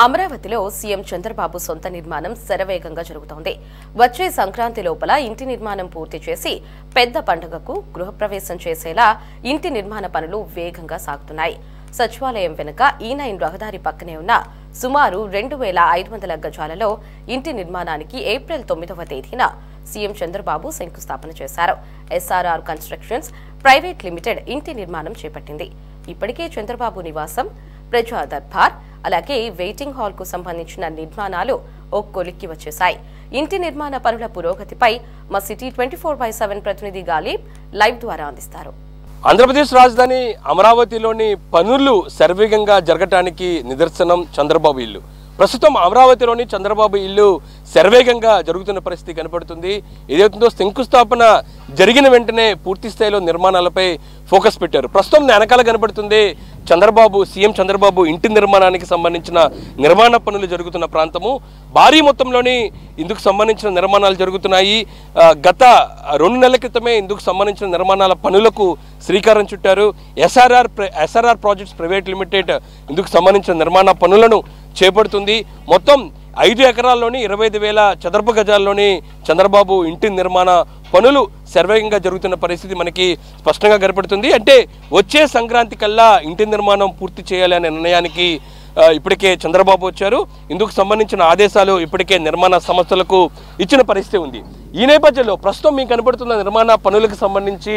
అమరావతిలో సీఎం చంద్రబాబు సొంత నిర్మాణం శరవేగంగా జరుగుతోంది. వచ్చే సంక్రాంతి లోపల ఇంటి నిర్మాణం పూర్తి చేసి పెద్ద పండుగకు గృహప్రవేశం చేసేలా ఇంటి నిర్మాణ పనులు వేగంగా సాగుతున్నాయి. సచివాలయం వెనుక E9 రహదారి పక్కనే ఉన్న సుమారు 2500 గజాలలో ఇంటి నిర్మాణానికి ఏప్రిల్ 9వ తేదీన సీఎం చంద్రబాబు శంకుస్థాపన చేశారు. SRR కన్స్ట్రక్షన్స్ ప్రైవేట్ లిమిటెడ్ ఇంటి నిర్మాణం చేపట్టింది. ఇప్పటికే చంద్రబాబు నివాసం, ప్రజా దర్బార్, అలాగే వెయిటింగ్ హాల్ కు సంబంధించిన నిర్మాణాలు కొలిక్కి వచ్చేశాయి. ఇంటి నిర్మాణ పనుల పురోగతిపై మా సిటీ 24/7 ప్రతినిధి గాలిబ్ లైవ్ ద్వారా అందిస్తారు. ఆంధ్రప్రదేశ్ రాజధాని అమరావతిలోని పనులు శరవేగంగా జరగటానికి నిదర్శనం చంద్రబాబు ఇల్లు. ప్రస్తుతం అమరావతిలోని చంద్రబాబు ఇల్లు శరవేగంగా జరుగుతున్న పరిస్థితి కనపడుతుంది. ఏదైతుందో శంకుస్థాపన జరిగిన వెంటనే పూర్తి స్థాయిలో నిర్మాణాలపై ఫోకస్ పెట్టారు. ప్రస్తుతం వెనకాల కనపడుతుంది సీఎం చంద్రబాబు ఇంటి నిర్మాణానికి సంబంధించిన నిర్మాణ పనులు జరుగుతున్న ప్రాంతము. భారీ మొత్తంలోని ఇందుకు సంబంధించిన నిర్మాణాలు జరుగుతున్నాయి. గత 2 నెలల క్రితమే ఇందుకు సంబంధించిన నిర్మాణాల పనులకు శ్రీకారం చుట్టారు. ఎస్ఆర్ఆర్ ప్రాజెక్ట్స్ ప్రైవేట్ లిమిటెడ్ ఇందుకు సంబంధించిన నిర్మాణ పనులను చేపడుతుంది. మొత్తం 5 ఎకరాల్లోని 25,000 చదరపు గజాల్లోని చంద్రబాబు ఇంటి నిర్మాణ పనులు శరవేగంగా జరుగుతున్న పరిస్థితి మనకి స్పష్టంగా కనపడుతుంది. అంటే వచ్చే సంక్రాంతి కల్లా ఇంటి నిర్మాణం పూర్తి చేయాలనే నిర్ణయానికి ఇప్పటికే చంద్రబాబు వచ్చారు. ఇందుకు సంబంధించిన ఆదేశాలు ఇప్పటికే నిర్మాణ సంస్థలకు ఇచ్చిన పరిస్థితి ఉంది. ఈ నేపథ్యంలో ప్రస్తుతం మీకు కనపడుతున్న నిర్మాణ పనులకు సంబంధించి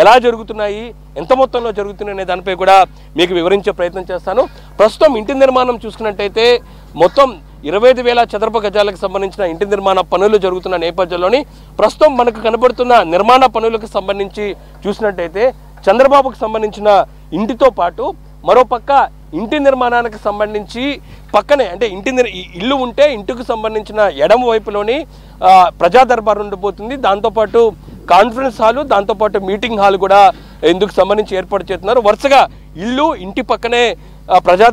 ఎలా జరుగుతున్నాయి, ఎంత మొత్తంలో జరుగుతున్నాయి అనే దానిపై కూడా మీకు వివరించే ప్రయత్నం చేస్తాను. ప్రస్తుతం ఇంటి నిర్మాణం చూసుకున్నట్టయితే మొత్తం 25,000 చదరపు గజాలకు సంబంధించిన ఇంటి నిర్మాణ పనులు జరుగుతున్న నేపథ్యంలోని ప్రస్తుతం మనకు కనబడుతున్న నిర్మాణ పనులకు సంబంధించి చూసినట్టయితే చంద్రబాబుకు సంబంధించిన ఇంటితో పాటు మరోపక్క ఇంటి నిర్మాణానికి సంబంధించి పక్కనే అంటే ఇల్లు ఉంటే ఇంటికి సంబంధించిన ఎడమ వైపులోని ప్రజా దర్బార్ ఉండబోతుంది. దాంతోపాటు కాన్ఫరెన్స్ హాలు, దాంతోపాటు మీటింగ్ హాల్ కూడా ఇందుకు సంబంధించి ఏర్పాటు చేస్తున్నారు. వరుసగా ఇల్లు, ఇంటి పక్కనే ప్రజా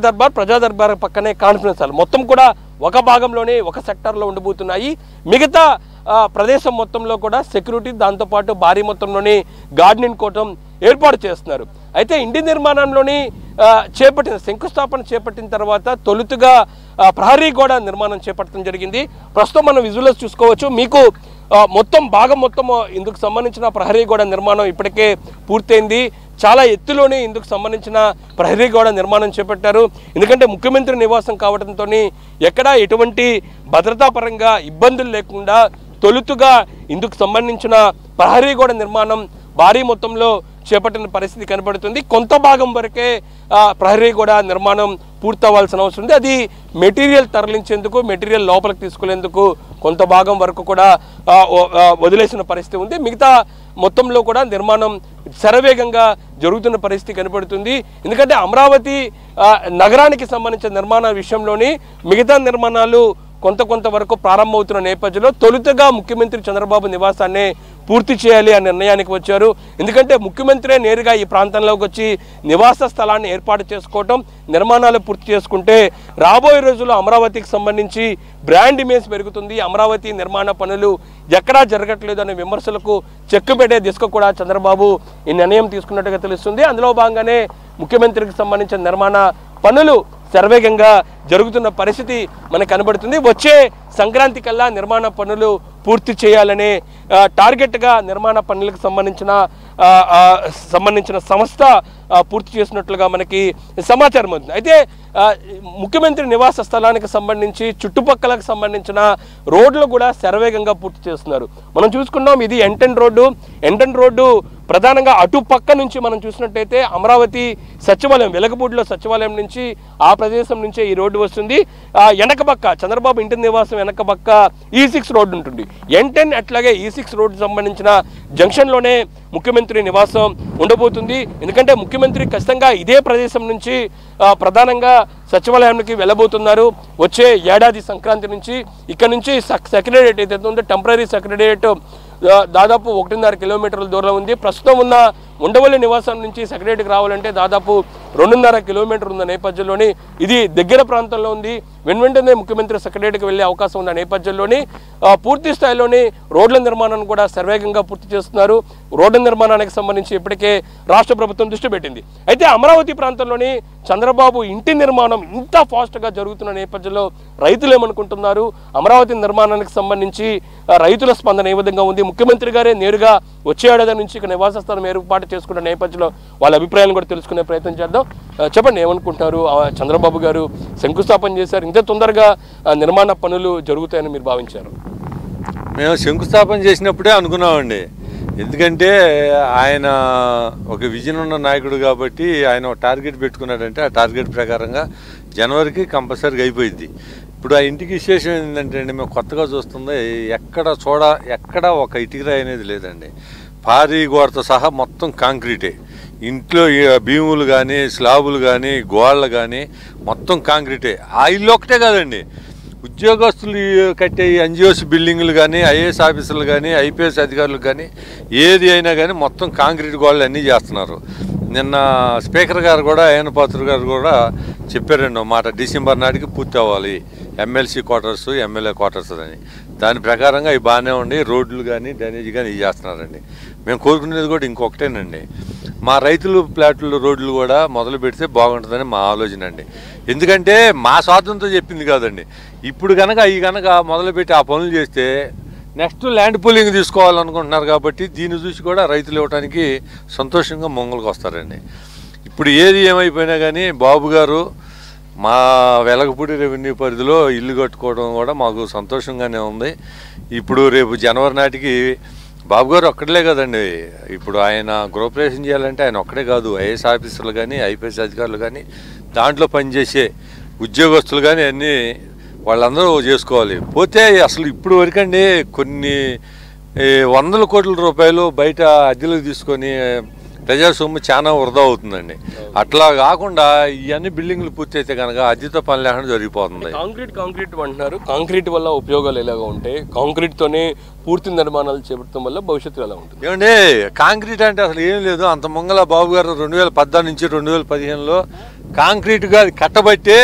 దర్బార్ పక్కనే కాన్ఫరెన్స్ హాల్ మొత్తం కూడా ఒక భాగంలోనే ఒక సెక్టార్లో ఉండబోతున్నాయి. మిగతా ప్రదేశం మొత్తంలో కూడా సెక్యూరిటీ, దాంతోపాటు భారీ మొత్తంలోని గార్డెనింగ్ కోటం ఏర్పాటు చేస్తున్నారు. అయితే ఇంటి నిర్మాణంలోని శంకుస్థాపన చేపట్టిన తర్వాత తొలుతుగా ప్రహరీ గోడ నిర్మాణం చేపట్టడం జరిగింది. ప్రస్తుతం మనం విజువల్స్ చూసుకోవచ్చు. మీకు భాగం మొత్తం ఇందుకు సంబంధించిన ప్రహరీ గోడ నిర్మాణం ఇప్పటికే పూర్తయింది. చాలా ఎత్తులోనే ఇందుకు సంబంధించిన ప్రహరీ గోడ నిర్మాణం చేపట్టారు. ఎందుకంటే ముఖ్యమంత్రి నివాసం కావడంతో ఎక్కడా ఎటువంటి భద్రతా పరంగా ఇబ్బందులు లేకుండా తొలుతుగా ఇందుకు సంబంధించిన ప్రహరీ గోడ నిర్మాణం భారీ మొత్తంలో చేపట్టిన పరిస్థితి కనబడుతుంది. కొంత భాగం వరకే ప్రహరీ గోడ నిర్మాణం పూర్తవ్వాల్సిన అవసరం ఉంది. అది మెటీరియల్ తరలించేందుకు, మెటీరియల్ లోపలికి తీసుకునేందుకు కొంత భాగం వరకు కూడా వదిలేసిన పరిస్థితి ఉంది. మిగతా మొత్తంలో కూడా నిర్మాణం శరవేగంగా జరుగుతున్న పరిస్థితి కనబడుతుంది. ఎందుకంటే అమరావతి నగరానికి సంబంధించిన నిర్మాణ విషయంలోని మిగతా నిర్మాణాలు కొంత వరకు ప్రారంభమవుతున్న నేపథ్యంలో తొలుతగా ముఖ్యమంత్రి చంద్రబాబు నివాసాన్ని పూర్తి చేయాలి అనే నిర్ణయానికి వచ్చారు. ఎందుకంటే ముఖ్యమంత్రి నేరుగా ఈ ప్రాంతంలోకి వచ్చి నివాస స్థలాన్ని ఏర్పాటు చేసుకోవటం, నిర్మాణాలు పూర్తి చేసుకుంటే రాబోయే రోజుల్లో అమరావతికి సంబంధించి బ్రాండ్ ఇమేజ్ పెరుగుతుంది. అమరావతి నిర్మాణ పనులు ఎక్కడా జరగట్లేదు అనే విమర్శలకు చెక్కు పెట్టే దిశగా కూడా చంద్రబాబు ఈ నిర్ణయం తీసుకున్నట్టుగా తెలుస్తుంది. అందులో భాగంగానే ముఖ్యమంత్రికి సంబంధించిన నిర్మాణ పనులు శరవేగంగా జరుగుతున్న పరిస్థితి మనకు కనబడుతుంది. వచ్చే సంక్రాంతి కల్లా నిర్మాణ పనులు పూర్తి చేయాలనే టార్గెట్గా నిర్మాణ పనులకు సంబంధించిన సంస్థ పూర్తి చేసినట్లుగా మనకి సమాచారం అవుతుంది. అయితే ముఖ్యమంత్రి నివాస స్థలానికి సంబంధించి చుట్టుపక్కలకు సంబంధించిన రోడ్లు కూడా శరవేగంగా పూర్తి చేస్తున్నారు. మనం చూసుకున్నాం, ఇది ఎంటన్ రోడ్డు ప్రధానంగా అటుపక్క నుంచి మనం చూసినట్టయితే అమరావతి సచివాలయం, వెలగపూడిలో సచివాలయం నుంచి ఆ ప్రదేశం నుంచే ఈ రోడ్డు వస్తుంది. వెనక పక్క చంద్రబాబు ఇంటి నివాసం వెనక పక్క E6 రోడ్డు ఉంటుంది. N10 అట్లాగే E6 రోడ్డు సంబంధించిన జంక్షన్లోనే ముఖ్యమంత్రి నివాసం ఉండబోతుంది. ఎందుకంటే ముఖ్యమంత్రి ఖచ్చితంగా ఇదే ప్రదేశం నుంచి ప్రధానంగా సచివాలయానికి వెళ్ళబోతున్నారు. వచ్చే ఏడాది సంక్రాంతి నుంచి ఇక్కడ నుంచి సెక్రటేరియట్ ఏదైతే ఉందో టెంపరీ సెక్రటేరియట్ దాదాపు 1.5 కిలోమీటర్ల దూరం ఉంది. ప్రస్తుతం ఉన్న ఉండవల్లి నివాసం నుంచి సెక్రటరీకి రావాలంటే దాదాపు 2.5 కిలోమీటర్ ఉన్న నేపథ్యంలోని ఇది దగ్గర ప్రాంతంలో ఉంది. వెంటనే ముఖ్యమంత్రి సెక్రటరీకి వెళ్లే అవకాశం ఉన్న నేపథ్యంలోని పూర్తి స్థాయిలోని రోడ్ల నిర్మాణాన్ని కూడా సర్వేగంగా పూర్తి చేస్తున్నారు. రోడ్ల నిర్మాణానికి సంబంధించి ఇప్పటికే రాష్ట్ర ప్రభుత్వం దృష్టి పెట్టింది. అయితే అమరావతి ప్రాంతంలోని చంద్రబాబు ఇంటి నిర్మాణం ఇంత ఫాస్ట్గా జరుగుతున్న నేపథ్యంలో రైతులు ఏమనుకుంటున్నారు, అమరావతి నిర్మాణానికి సంబంధించి రైతుల స్పందన ఏ విధంగా ఉంది, ముఖ్యమంత్రి గారే నేరుగా వచ్చే ఏడాది నుంచి ఇక్కడ నివాస స్థానం ఏర్పాటు చేసుకున్న నేపథ్యంలో వాళ్ళ అభిప్రాయాలను కూడా తెలుసుకునే ప్రయత్నం చేద్దాం. చెప్పండి, ఏమనుకుంటున్నారు? చంద్రబాబు గారు శంకుస్థాపన చేశారు, ఇంత తొందరగా నిర్మాణ పనులు జరుగుతాయని మీరు భావించారు? మేము శంకుస్థాపన చేసినప్పుడే అనుకున్నామండి. ఎందుకంటే ఆయన ఒక విజన్ ఉన్న నాయకుడు కాబట్టి ఆయన టార్గెట్ పెట్టుకున్నాడంటే ఆ టార్గెట్ ప్రకారంగా జనవరికి కంపల్సరీగా అయిపోయింది. ఇప్పుడు ఆ ఇంటికి విశేషం ఏంటంటే అండి, మేము కొత్తగా చూస్తుంది ఎక్కడ ఒక ఇటుకరాయి అనేది లేదండి. భారీ గోడతో సహా మొత్తం కాంక్రీటే. ఇంట్లో భీములు కానీ స్లాబులు కానీ గోడలు కానీ మొత్తం కాంక్రీటే. ఆ ఇల్లు ఒకటే కాదండి, ఉద్యోగస్తులు కట్టే ఎన్జిఓస్ బిల్డింగులు కానీ ఐఏఎస్ ఆఫీసర్లు కానీ ఐపీఎస్ అధికారులు కానీ ఏది అయినా కానీ మొత్తం కాంక్రీట్ గోడలు అన్నీ చేస్తున్నారు. నిన్న స్పీకర్ గారు కూడా అయ్యన్నపాత్రుడు గారు కూడా చెప్పారండి మాట, డిసెంబర్ నాటికి పూర్తి అవ్వాలి ఎమ్మెల్సీ క్వార్టర్స్ ఎమ్మెల్యే క్వార్టర్స్ అని. దాని ప్రకారంగా అవి బాగానే ఉండి రోడ్లు కానీ డ్రైనేజ్ కానీ ఇవి చేస్తున్నారండి. మేము కోరుకునేది కూడా ఇంకొకటేనండి, మా రైతులు ప్లాట్లు రోడ్లు కూడా మొదలు పెడితే బాగుంటుందని మా ఆలోచన అండి. ఎందుకంటే మా స్వాతంత్రం చెప్పింది కాదండి. ఇప్పుడు కనుక అవి కనుక మొదలుపెట్టి ఆ పనులు చేస్తే నెక్స్ట్ ల్యాండ్ పూలింగ్ తీసుకోవాలనుకుంటున్నారు కాబట్టి దీన్ని చూసి కూడా రైతులు ఇవ్వడానికి సంతోషంగా మొంగల్కి వస్తారండి. ఇప్పుడు ఏది ఏమైపోయినా కానీ బాబు గారు మా వెలగపూడి రెవెన్యూ పరిధిలో ఇల్లు కట్టుకోవడం కూడా మాకు సంతోషంగానే ఉంది. ఇప్పుడు రేపు జనవరి నాటికి బాబు గారు ఒక్కడే కదండి, ఇప్పుడు ఆయన గృహప్రవేశం చేయాలంటే ఆయన ఒక్కడే కాదు, ఐఏఎస్ ఆఫీసర్లు కానీ ఐపీఎస్ అధికారులు కానీ దాంట్లో పనిచేసే ఉద్యోగస్తులు కానీ అన్నీ వాళ్ళందరూ చేసుకోవాలి. పోతే అసలు ఇప్పుడు వరకండి కొన్ని 100 కోట్ల రూపాయలు బయట అద్దెలకు తీసుకొని ప్రజా సొమ్ము చాలా వృధా అవుతుందండి. అట్లా కాకుండా ఇవన్నీ బిల్డింగ్లు పూర్తి అయితే కనుక అద్దెతో పని లేకుండా జరిగిపోతుంది. కాంక్రీట్ అంటున్నారు, కాంక్రీట్ వల్ల ఉపయోగాలు ఎలాగా ఉంటాయి? కాంక్రీట్తోనే పూర్తి నిర్మాణాలు చేపట్టడం వల్ల భవిష్యత్తు ఎలా ఉంటుంది? ఏమండి, కాంక్రీట్ అంటే అసలు ఏం లేదు. అంత ముంగల బాబు గారు 2014 నుంచి 2015లో కాంక్రీట్గా కట్టబట్టే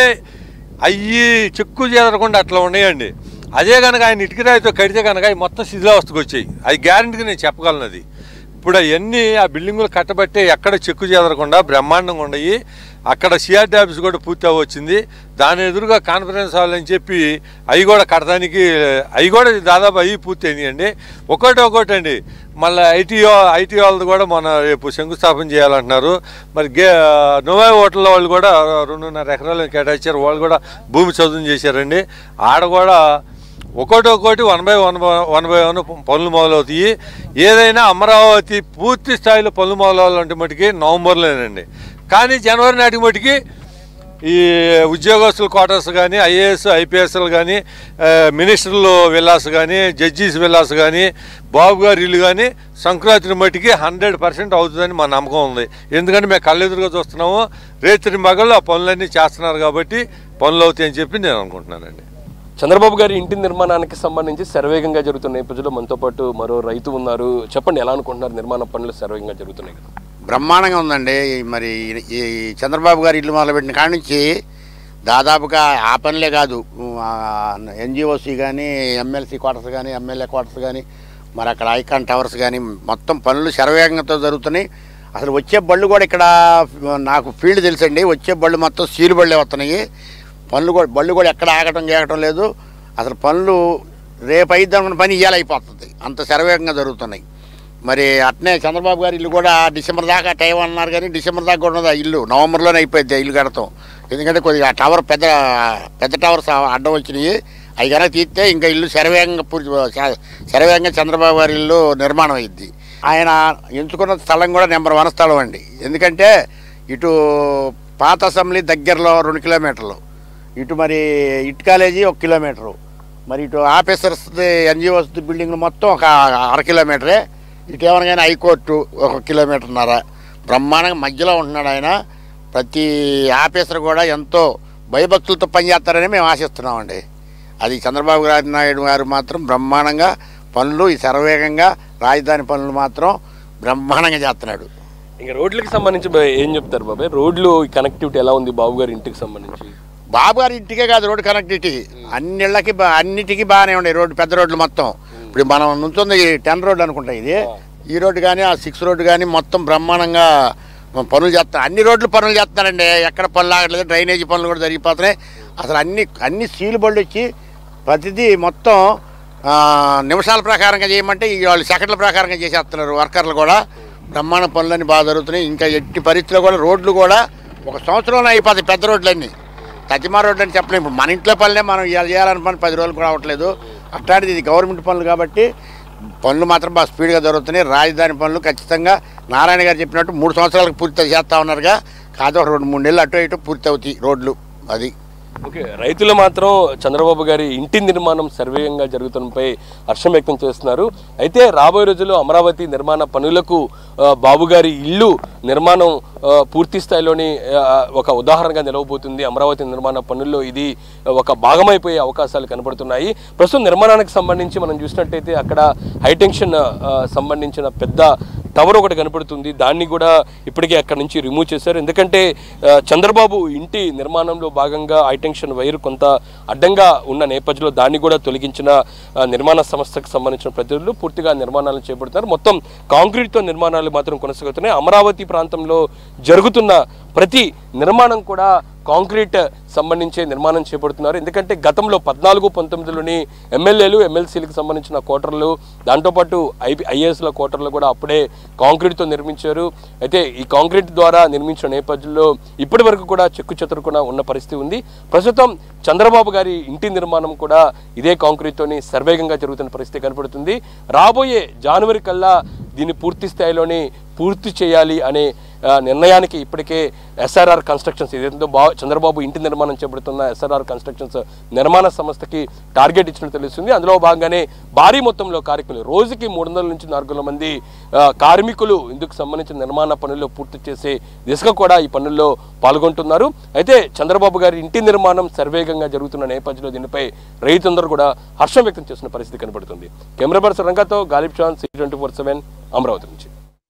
అవి చెక్కు చేదరకుండా అట్లా ఉన్నాయండి. అదే కనుక ఆయన ఇటుకరాయితో కడితే కనుక అవి మొత్తం శిథిలావస్థకు వచ్చాయి. అది గ్యారెంటీగా నేను చెప్పగలను. అది ఇప్పుడు అవన్నీ ఆ బిల్డింగులు కట్టబట్టే ఎక్కడ చెక్కు చెదరకుండా బ్రహ్మాండంగా ఉన్నాయి. అక్కడ సిఆర్టీ ఆఫీస్ కూడా పూర్తి అవ్వచ్చింది. దాని ఎదురుగా కాన్ఫరెన్స్ హాల్ అని చెప్పి అవి కూడా కట్టడానికి అవి కూడా దాదాపు అవి పూర్తి అయినాయండి. ఒకటి అండి, మళ్ళీ ఐటీ వాళ్ళది కూడా మన రేపు శంకుస్థాపన చేయాలంటున్నారు. మరి నోవా హోటల్ వాళ్ళు కూడా 2.5 ఎకరాలు కేటాయించారు. వాళ్ళు కూడా భూమి చదును చేశారండి. ఆడ కూడా ఒకటి 1/1 పనులు మొదలవుతాయి. ఏదైనా అమరావతి పూర్తి స్థాయిలో పనులు మొదలవ్వాలంటే మటుకి నవంబర్లోనండి. కానీ జనవరి నాటికి మటుకి ఈ ఉద్యోగస్తుల క్వార్టర్స్ కానీ ఐఏఎస్ ఐపీఎస్లు కానీ మినిస్టర్లు విల్లాస్ కానీ జడ్జీస్ విల్లాస్ కానీ బాబు గారి ఇల్లు కానీ సంక్రాంతి మట్టికి 100% అవుతుందని మా నమ్మకం ఉంది. ఎందుకంటే మేము కళ్ళెదురుగా చూస్తున్నాము, రేత్రి మగళ్ళు ఆ పనులన్నీ చేస్తున్నారు కాబట్టి పనులు అవుతాయని చెప్పి నేను అనుకుంటున్నానండి. చంద్రబాబు గారి ఇంటి నిర్మాణానికి సంబంధించి శరవేగంగా జరుగుతున్న నేపథ్యంలో మనతో పాటు మరో రైతు ఉన్నారు. చెప్పండి, ఎలా అనుకుంటున్నారు? నిర్మాణ పనులు శరవేగంగా జరుగుతున్నాయి కదా? బ్రహ్మాండంగా ఉందండి. మరి ఈ చంద్రబాబు గారు ఇల్లు మొదలుపెట్టిన కాడి నుంచి దాదాపుగా ఆ పనులే కాదు, ఎన్జిఓసి కానీ ఎమ్మెల్సీ క్వార్టర్స్ కానీ ఎమ్మెల్యే క్వార్టర్స్ కానీ మరి అక్కడ ఐకాన్ టవర్స్ కానీ మొత్తం పనులు శరవేగంతో జరుగుతున్నాయి. అసలు వచ్చే బళ్ళు కూడా ఇక్కడ నాకు ఫీల్డ్ తెలుసండి, వచ్చే బళ్ళు మొత్తం సీలు బళ్ళే వస్తున్నాయి. బళ్ళు కూడా ఎక్కడ ఆగటం లేదు. అసలు పనులు రేపు అయిద్దామన్న పని ఇవాళ అయిపోతుంది, అంత శరవేగంగా జరుగుతున్నాయి. మరి అట్నే చంద్రబాబు గారి ఇల్లు కూడా డిసెంబర్ దాకా టైం అన్నారు, కానీ డిసెంబర్ దాకా కూడా ఉన్నది ఇల్లు నవంబర్లోనే అయిపోయింది ఇల్లు కడతాం. ఎందుకంటే కొద్దిగా టవర్ పెద్ద టవర్స్ అడ్డం వచ్చినాయి. అవి కనుక తీస్తే ఇంకా ఇల్లు శరవేగంగా చంద్రబాబు గారి ఇల్లు నిర్మాణం అయింది. ఆయన ఎంచుకున్న స్థలం కూడా నెంబర్ 1 స్థలం అండి. ఎందుకంటే ఇటు పాత అసెంబ్లీ దగ్గరలో 2 కిలోమీటర్లు, ఇటు మరి ఇట్ కాలేజీ 1 కిలోమీటరు, మరి ఇటు ఆఫీసర్స్ ఎన్జిఓస్ బిల్డింగ్ మొత్తం ఒక 1/2 కిలోమీటరే, ఇటు ఏమనగానే హైకోర్టు 1 కిలోమీటర్న్నర. బ్రహ్మాండంగా మధ్యలో ఉంటున్నాడు ఆయన. ప్రతి ఆఫీసర్ కూడా ఎంతో భయభక్తులతో పనిచేస్తారని మేము ఆశిస్తున్నామండి. అది చంద్రబాబు నాయుడు గారు మాత్రం బ్రహ్మాండంగా పనులు ఈ శరవేగంగా రాజధాని పనులు మాత్రం బ్రహ్మాండంగా చేస్తున్నాడు. ఇంకా రోడ్లకు సంబంధించి ఏం చెప్తారు బాబాయ్? రోడ్లు కనెక్టివిటీ ఎలా ఉంది బాబు గారి ఇంటికి సంబంధించి? బాబు గారి ఇంటికే కాదు రోడ్డు కనెక్టివిటీ, అన్నిళ్ళకి అన్నిటికీ బాగానే ఉన్నాయి రోడ్డు, పెద్ద రోడ్లు మొత్తం. ఇప్పుడు మనం నుంచుంది 10 రోడ్డు అనుకుంటా, ఇది ఈ రోడ్డు కానీ ఆ 6 రోడ్డు కానీ మొత్తం బ్రహ్మాండంగా పనులు చేస్తాను. అన్ని రోడ్లు పనులు చేస్తానండి, ఎక్కడ పనులు ఆగట్లేదు. డ్రైనేజీ పనులు కూడా జరిగిపోతున్నాయి. అసలు అన్ని సీలు బళ్ళు వచ్చి ప్రతిదీ మొత్తం నిమిషాల ప్రకారంగా చేయమంటే వాళ్ళు సెకండ్ల ప్రకారంగా చేసేస్తున్నారు. వర్కర్లు కూడా బ్రహ్మాండ పనులన్నీ బాగా జరుగుతున్నాయి. ఇంకా ఎట్టి పరిస్థితుల్లో కూడా రోడ్లు కూడా 1 సంవత్సరంలో అయిపోతాయి పెద్ద రోడ్లన్నీ. తజ్జిమా రోడ్లు అని చెప్పలేము. ఇప్పుడు మన ఇంట్లో పనులే మనం చేయాలని పని 10 రోజులు కూడా అవ్వట్లేదు. అట్లాంటిది ఇది గవర్నమెంట్ పనులు కాబట్టి పనులు మాత్రం బాగా స్పీడ్గా జరుగుతున్నాయి. రాజధాని పనులు ఖచ్చితంగా నారాయణ గారు చెప్పినట్టు 3 సంవత్సరాలకు పూర్తి చేస్తూ ఉన్నారుగా, కాదు 2-3 నెలలు అటు ఇటు పూర్తి అవుతాయి రోడ్లు. అది ఓకే. రైతులు మాత్రం చంద్రబాబు గారి ఇంటి నిర్మాణం సర్వేయంగా జరుగుతున్నపై హర్షం వ్యక్తం చేస్తున్నారు. అయితే రాబోయే రోజుల్లో అమరావతి నిర్మాణ పనులకు బాబు గారి ఇల్లు నిర్మాణం పూర్తి స్థాయిలోని ఒక ఉదాహరణగా నిలవబోతుంది. అమరావతి నిర్మాణ పనుల్లో ఇది ఒక భాగమైపోయే అవకాశాలు కనబడుతున్నాయి. ప్రస్తుతం నిర్మాణానికి సంబంధించి మనం చూసినట్టయితే అక్కడ హైటెన్షన్ సంబంధించిన పెద్ద టవర్ ఒకటి కనపడుతుంది. దాన్ని కూడా ఇప్పటికే అక్కడ నుంచి రిమూవ్ చేశారు. ఎందుకంటే చంద్రబాబు ఇంటి నిర్మాణంలో భాగంగా హైటెన్షన్ వైర్ కొంత అడ్డంగా ఉన్న నేపథ్యంలో దాన్ని కూడా తొలగించిన నిర్మాణ సంస్థకు సంబంధించిన ప్రతినిధులు పూర్తిగా నిర్మాణాలను చేపడుతున్నారు. మొత్తం కాంక్రీట్తో నిర్మాణాలు మాత్రం కొనసాగుతున్నాయి. అమరావతి ప్రాంతంలో జరుగుతున్న ప్రతి నిర్మాణం కూడా కాంక్రీట్ సంబంధించే నిర్మాణం చేపడుతున్నారు. ఎందుకంటే గతంలో 14-19లోని ఎమ్మెల్యేలు ఎమ్మెల్సీలకు సంబంధించిన క్వార్టర్లు, దాంతోపాటు ఐఏఎస్ల క్వార్టర్లు కూడా అప్పుడే కాంక్రీట్తో నిర్మించారు. అయితే ఈ కాంక్రీట్ ద్వారా నిర్మించిన నేపథ్యంలో ఇప్పటి వరకు కూడా చెక్కు చెదరకుండా ఉన్న పరిస్థితి ఉంది. ప్రస్తుతం చంద్రబాబు గారి ఇంటి నిర్మాణం కూడా ఇదే కాంక్రీట్తోని సర్వేగంగా జరుగుతున్న పరిస్థితి కనపడుతుంది. రాబోయే జనవరి కల్లా దీన్ని పూర్తి స్థాయిలోని పూర్తి చేయాలి అనే నిర్ణయానికి ఇప్పటికే ఎస్ఆర్ఆర్ కన్స్ట్రక్షన్స్, ఏదైతే చంద్రబాబు ఇంటి నిర్మాణం చేపడుతున్న ఎస్ఆర్ఆర్ కన్స్ట్రక్షన్స్ నిర్మాణ సంస్థకి టార్గెట్ ఇచ్చినట్టు తెలుస్తుంది. అందులో భాగంగానే భారీ మొత్తంలో కార్మికులు, రోజుకి 300 నుంచి 400 మంది కార్మికులు ఇందుకు సంబంధించిన నిర్మాణ పనుల్లో పూర్తి చేసే దిశగా కూడా ఈ పనుల్లో పాల్గొంటున్నారు. అయితే చంద్రబాబు గారి ఇంటి నిర్మాణం సర్వేగంగా జరుగుతున్న నేపథ్యంలో దీనిపై రైతులందరూ కూడా హర్షం వ్యక్తం చేస్తున్న పరిస్థితి కనబడుతుంది. కెమెరా పర్సన్ రంగతో గాలిబ్ చాన్, C24/7 అమరావతి నుంచి.